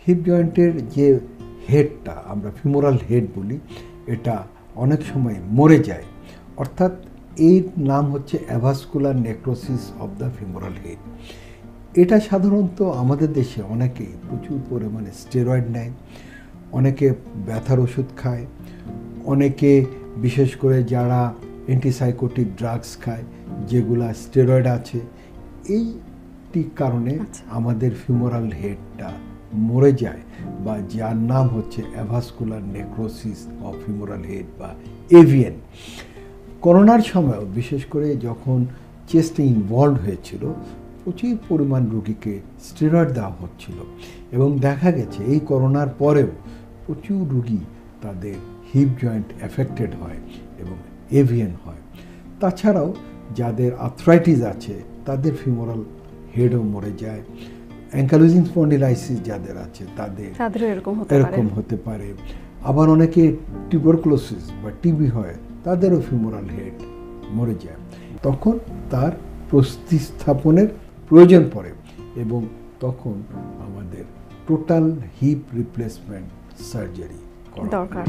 Heap জয়েন্টের যে হেডটা আমরা ফিমোরাল হেড বলি, এটা অনেক সময় মরে যায়, অর্থাৎ এর নাম হচ্ছে অ্যাভাস্কুলার necrosis of the femoral head. এটা সাধারণত আমাদের দেশে অনেকেই প্রচুর পরিমাণে স্টেরয়েড নেয়, অনেকে ব্যথার ওষুধ খায়, অনেকে বিশেষ করে যারা অ্যান্টিসাইকোটিক ড্রাগস খায় যেগুলা স্টেরয়েড আছে, এইটি কারণে আমাদের ফিমোরাল হেডটা মরে যায়, বা যার নাম হচ্ছে অ্যাভাস্কুলার নেক্রোসিস অফ ফিমোরাল হেড বা এভিএন। করোনার সময়ও বিশেষ করে যখন চেস্টে ইনভলভ হয়েছিল, প্রচুর পরিমাণ রোগীকে স্টেরয়েড দেওয়া হচ্ছিল, এবং দেখা গেছে এই করোনার পরেও প্রচুর রোগী তাদের হিপ জয়েন্ট এফেক্টেড হয় এবং এভিএন হয়। তাছাড়াও যাদের আর্থ্রাইটিস আছে তাদের ফিমোরাল হেডও মরে যায়। অ্যাঙ্কালোজিং স্পন্ডিলাইসিস যাদের আছে তাদের এরকম হতে পারে। আবার অনেকে টিউবারকুলোসিস বা টিবি হয়, তাদেরও ফিমোরাল হেড মরে যায়। তখন তার প্রতিস্থাপনের প্রয়োজন পড়ে এবং তখন আমাদের টোটাল হিপ রিপ্লেসমেন্ট সার্জারি দরকার।